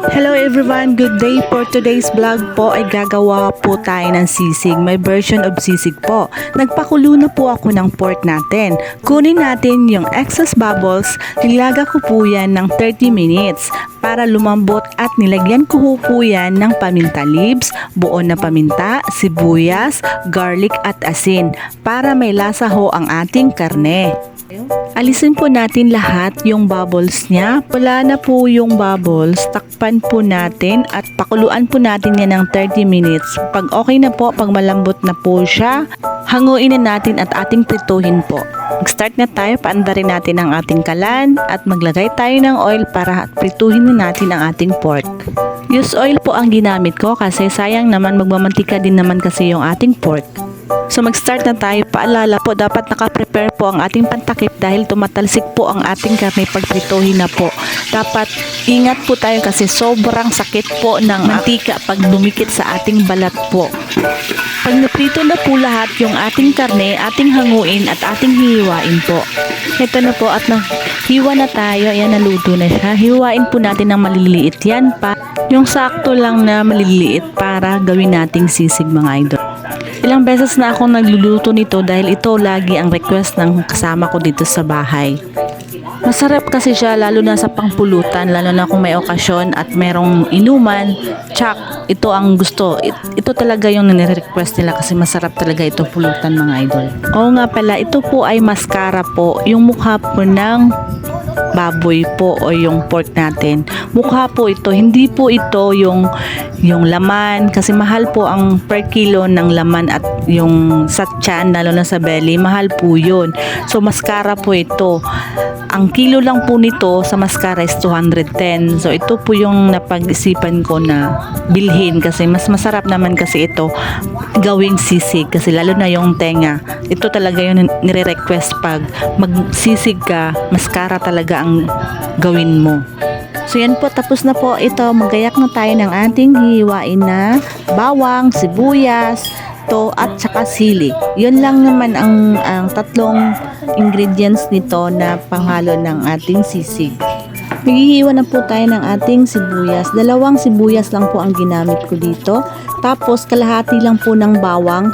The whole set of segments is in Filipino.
Hello everyone! Good day! For today's vlog po ay gagawa po tayo ng sisig. May version of sisig po. Nagpakulo na po ako ng pork natin. Kunin natin yung excess bubbles. Nilaga ko po yan ng 30 minutes para lumambot at nilagyan ko po yan ng paminta leaves, buo na paminta, sibuyas, garlic at asin para may lasa ho ang ating karne. Alisin po natin lahat yung bubbles niya. Wala na po yung bubbles. Takpan po natin at pakuluan po natin yan ng 30 minutes. Pag okay na po, pag malambot na po siya, hanguin na natin at ating prituhin po. Mag-start na tayo, paandarin natin ang ating kalan at maglagay tayo ng oil para prituhin na natin ang ating pork. Use oil po ang ginamit ko kasi sayang naman magmamantika din naman kasi yung ating pork. So mag-start na tayo. Paalala po, dapat naka-prepare po ang ating pantakip dahil tumatalsik po ang ating karne pag prituhin na po. Dapat ingat po tayo kasi sobrang sakit po ng mantika pag dumikit sa ating balat po. Pag naprito na po lahat yung ating karne, ating hanguin at ating hiwain po. Ito na po at hiwa na tayo. Ayan, naluto na siya. Hiwain po natin ng maliliit yan pa. Yung sakto lang na maliliit para gawin nating sisig mga idol. Ilang beses na ako nagluluto nito dahil ito lagi ang request ng kasama ko dito sa bahay. Masarap kasi siya lalo na sa pangpulutan, lalo na kung may okasyon at merong inuman, tsak, ito ang gusto. Ito talaga yung nire-request nila kasi masarap talaga ito pulutan mga idol. Oo nga pala, ito po ay mascara po, yung mukha po ng baboy po o yung pork natin. Mukha po ito, hindi po ito yung laman kasi mahal po ang per kilo ng laman at yung sa tiyan, lalo na sa belly, mahal po yun. So mascara po ito. Ang kilo lang po nito sa mascara is 210. So ito po yung napag-isipan ko na bilhin kasi mas masarap naman kasi ito gawing sisig kasi lalo na yung tenga. Ito talaga yung nire-request pag magsisig ka, mascara talaga ang gawin mo. So yan po, tapos na po ito. Magayak na tayo ng ating hiwain na bawang, sibuyas, at saka sili. Yun lang naman ang tatlong ingredients nito na panghalo ng ating sisig. Maghihiwa na po tayo ng ating sibuyas. 2 sibuyas lang po ang ginamit ko dito. Tapos kalahati lang po ng bawang.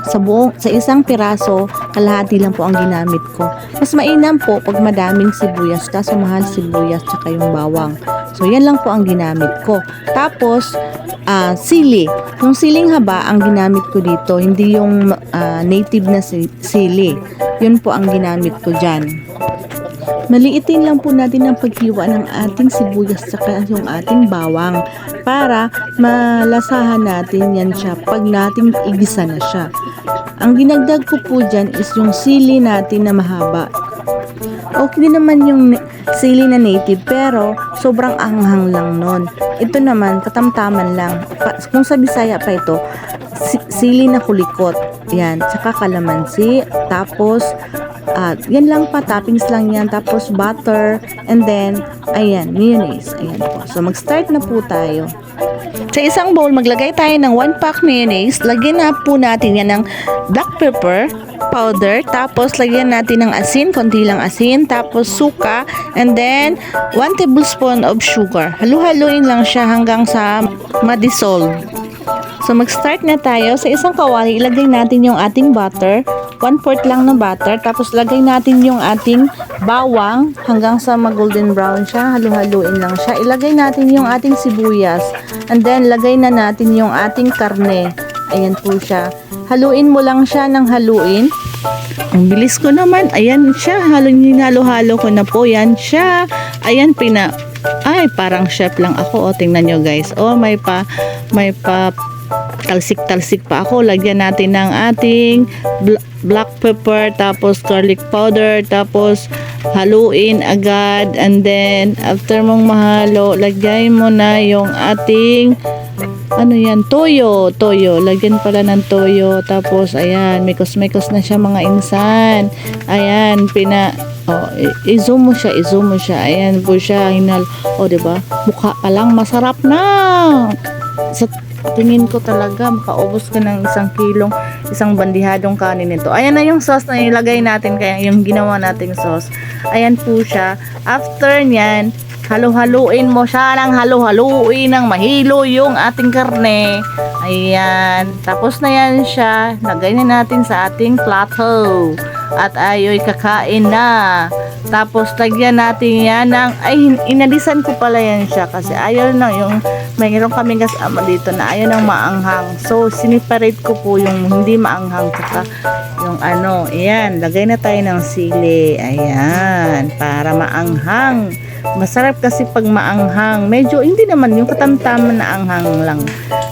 Sa isang piraso, kalahati lang po ang ginamit ko. Mas mainam po pag madaming sibuyas kaso mahal sibuyas tsaka yung bawang. So yan lang po ang ginamit ko. Tapos sili. Yung siling haba ang ginamit ko dito, hindi yung native na sili. Yun po ang ginamit ko dyan. Maliitin lang po natin ang paghiwa ng ating sibuyas saka yung ating bawang para malasahan natin yan siya pag nating igisa na siya. Ang dinagdag ko po dyan is yung sili natin na mahaba. Okay din naman yung sili na native pero sobrang anghang lang nun. Ito naman katamtaman lang. Kung sa Bisaya pa ito, sili na kulikot. Yan, saka kalamansi, tapos yan lang pa, toppings lang yan, tapos butter, and then ayan, mayonnaise. Ayan po. So mag-start na po tayo. Sa isang bowl, maglagay tayo ng 1 pack mayonnaise. Lagyan na po natin yan ng black pepper powder, tapos lagyan natin ng asin, konti lang asin, tapos suka, and then 1 tablespoon of sugar. Halu-haluin lang siya hanggang sa ma-dissolve. So mag-start na tayo. Sa isang kawali, ilagay natin yung ating butter, 1/4 lang na butter, tapos lagay natin yung ating bawang hanggang sa mag-golden brown siya. Halu-haluin lang siya. Ilagay natin yung ating sibuyas, and then lagay na natin yung ating karne. Ayan po siya. Haluin mo lang siya ng haluin. Ang bilis ko naman. Ayan siya. Halo-halo ko na po. Yan siya. Ayan, ay, parang chef lang ako. O, tingnan nyo guys. O, may pa talsik-talsik pa ako. Lagyan natin ng ating black pepper, tapos garlic powder, tapos haluin agad, and then after mong mahalo, lagyan mo na yung ating toyo. Lagyan pala ng toyo. Tapos ayan, mikos na siya mga insan. Ayan, i-zoom mo siya. Ayan po siya, diba? Mukha pa lang masarap na. Sa tingin ko talaga makaubos ka ng 1 kilong, isang bandihadong kanin nito. Ayan na yung sauce na ilagay natin, kaya yung ginawa nating sauce. Ayan po siya. After nyan, Halo-haluin mo siya ng halo-haluin ng mahilo yung ating karne. Ayan. Tapos na yan siya. Lagay na natin sa ating plato. At ayoy kakain na. Tapos lagyan natin yan ng, ay inalisan ko pala yan siya kasi ayaw na yung, mayroon kaming kasama dito na ayaw ng maanghang. So siniparate ko po yung hindi maanghang saka yung ano, ayan, lagay na tayo ng sili. Ayan, para maanghang. Masarap kasi pag maanghang. Medyo hindi naman yung katamtaman na anghang lang.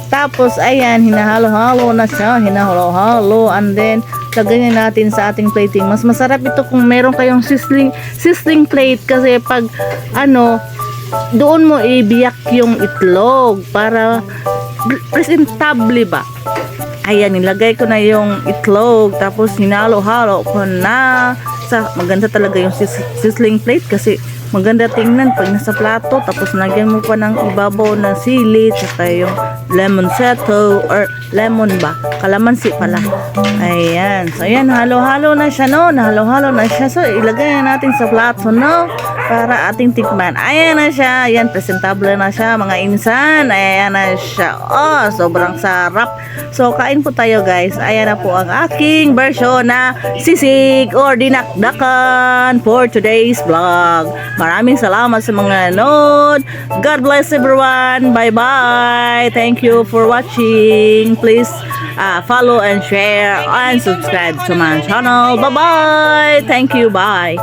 Tapos ayan, hinahalo-halo na siya, hinahalo-halo, and then lagyan natin sa ating plating. Mas masarap ito kung meron kayong sizzling plate kasi pag ano, doon mo ibiyak yung itlog para presentable ba. Ayan, nilagay ko na yung itlog tapos hinalo-halo ko na. Maganda talaga yung sizzling plate kasi maganda tingnan pag nasa plato. Tapos lagyan mo pa ng ibabaw na sili tsaka yung lemon seto or lemon ba, kalamansi pala. Ayan, so ayan, halo-halo na siya, no? Nahalo-halo na siya. So ilagay na natin sa plato, no? Para ating tikman. Ayan na siya. Ayan, presentable na siya mga insan. Ayan na siya. Oh, sobrang sarap. So kain po tayo, guys. Ayan na po ang aking version na sisig or dinakdakan for today's vlog. Maraming salamat sa mga nanood. God bless everyone. Bye-bye. Thank you for watching. Please follow and share and subscribe to my channel. Bye-bye. Thank you. Bye.